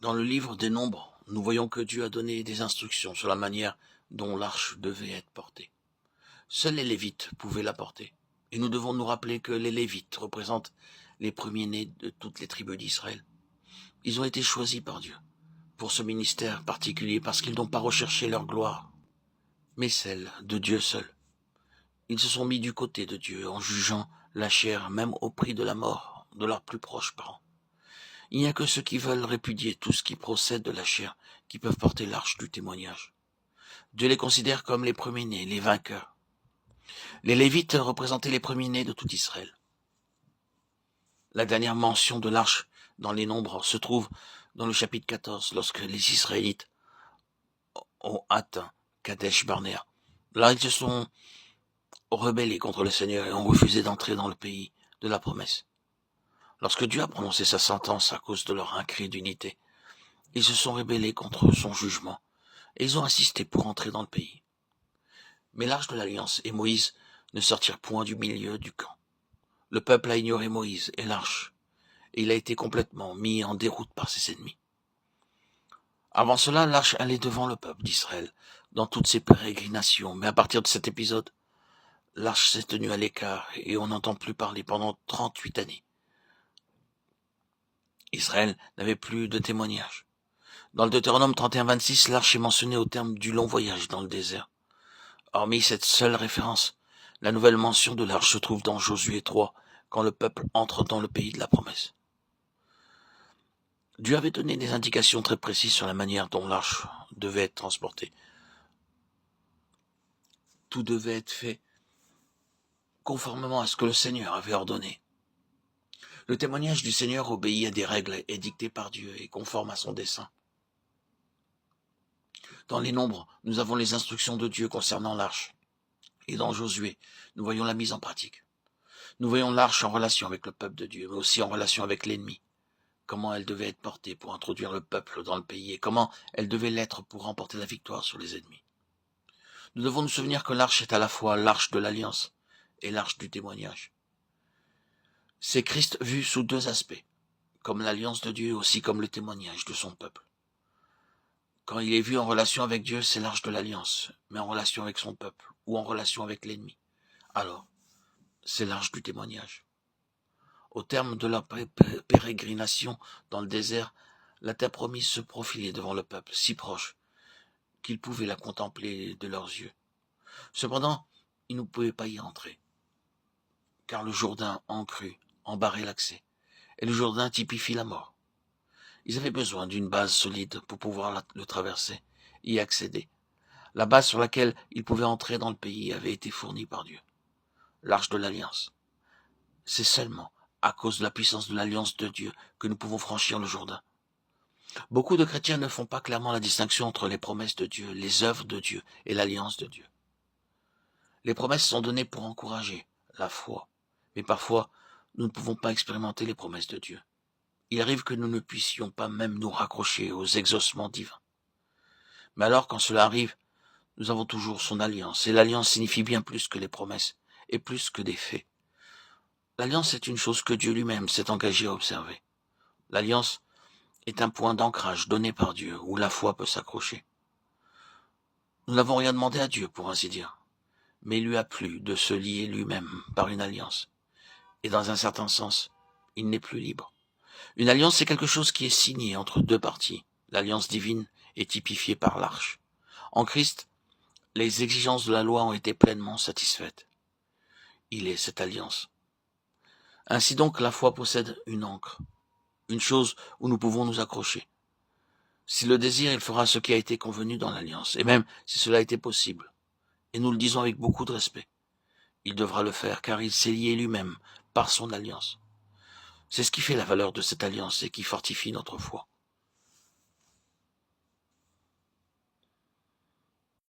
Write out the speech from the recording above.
Dans le livre des Nombres, nous voyons que Dieu a donné des instructions sur la manière dont l'arche devait être portée. Seuls les Lévites pouvaient la porter. Et nous devons nous rappeler que les Lévites représentent les premiers-nés de toutes les tribus d'Israël. Ils ont été choisis par Dieu pour ce ministère particulier parce qu'ils n'ont pas recherché leur gloire, mais celle de Dieu seul. Ils se sont mis du côté de Dieu en jugeant la chair même au prix de la mort de leurs plus proches parents. Il n'y a que ceux qui veulent répudier tout ce qui procède de la chair qui peuvent porter l'arche du témoignage. Dieu les considère comme les premiers-nés, les vainqueurs. Les Lévites représentaient les premiers-nés de tout Israël. La dernière mention de l'arche dans les Nombres se trouve dans le chapitre 14, lorsque les Israélites ont atteint Kadesh Barnéa. Là, ils se sont rebellés contre le Seigneur et ont refusé d'entrer dans le pays de la promesse. Lorsque Dieu a prononcé sa sentence à cause de leur incrédulité, ils se sont rebellés contre son jugement et ils ont insisté pour entrer dans le pays. Mais l'arche de l'Alliance et Moïse ne sortirent point du milieu du camp. Le peuple a ignoré Moïse et l'arche, et il a été complètement mis en déroute par ses ennemis. Avant cela, l'arche allait devant le peuple d'Israël, dans toutes ses pérégrinations, mais à partir de cet épisode, l'arche s'est tenue à l'écart et on n'entend plus parler pendant 38 années. Israël n'avait plus de témoignage. Dans le Deutéronome 31-26, l'arche est mentionnée au terme du long voyage dans le désert. Hormis cette seule référence, la nouvelle mention de l'arche se trouve dans Josué 3, quand le peuple entre dans le pays de la promesse. Dieu avait donné des indications très précises sur la manière dont l'arche devait être transportée. Tout devait être fait conformément à ce que le Seigneur avait ordonné. Le témoignage du Seigneur obéit à des règles édictées par Dieu et conformes à son dessein. Dans les Nombres, nous avons les instructions de Dieu concernant l'arche. Et dans Josué, nous voyons la mise en pratique. Nous voyons l'arche en relation avec le peuple de Dieu, mais aussi en relation avec l'ennemi. Comment elle devait être portée pour introduire le peuple dans le pays et comment elle devait l'être pour remporter la victoire sur les ennemis. Nous devons nous souvenir que l'arche est à la fois l'arche de l'alliance et l'arche du témoignage. C'est Christ vu sous deux aspects, comme l'alliance de Dieu, aussi comme le témoignage de son peuple. Quand il est vu en relation avec Dieu, c'est l'arche de l'alliance, mais en relation avec son peuple, ou en relation avec l'ennemi. Alors, c'est l'arche du témoignage. Au terme de leur pérégrination dans le désert, la terre promise se profilait devant le peuple, si proche qu'ils pouvaient la contempler de leurs yeux. Cependant, ils ne pouvaient pas y entrer, car le Jourdain en crue en barrait l'accès, et le Jourdain typifie la mort. Ils avaient besoin d'une base solide pour pouvoir le traverser, y accéder. La base sur laquelle ils pouvaient entrer dans le pays avait été fournie par Dieu, l'arche de l'Alliance. C'est seulement à cause de la puissance de l'Alliance de Dieu que nous pouvons franchir le Jourdain. Beaucoup de chrétiens ne font pas clairement la distinction entre les promesses de Dieu, les œuvres de Dieu et l'Alliance de Dieu. Les promesses sont données pour encourager la foi, mais parfois nous ne pouvons pas expérimenter les promesses de Dieu. Il arrive que nous ne puissions pas même nous raccrocher aux exaucements divins. Mais alors, quand cela arrive, nous avons toujours son alliance, et l'alliance signifie bien plus que les promesses, et plus que des faits. L'alliance est une chose que Dieu lui-même s'est engagé à observer. L'alliance est un point d'ancrage donné par Dieu, où la foi peut s'accrocher. Nous n'avons rien demandé à Dieu, pour ainsi dire, mais il lui a plu de se lier lui-même par une alliance. Et dans un certain sens, il n'est plus libre. Une alliance, c'est quelque chose qui est signé entre deux parties. L'alliance divine est typifiée par l'arche. En Christ, les exigences de la loi ont été pleinement satisfaites. Il est cette alliance. Ainsi donc, la foi possède une ancre, une chose où nous pouvons nous accrocher. S'il le désire, il fera ce qui a été convenu dans l'alliance, et même si cela a été possible. Et nous le disons avec beaucoup de respect. Il devra le faire, car il s'est lié lui-même par son alliance. C'est ce qui fait la valeur de cette alliance et qui fortifie notre foi.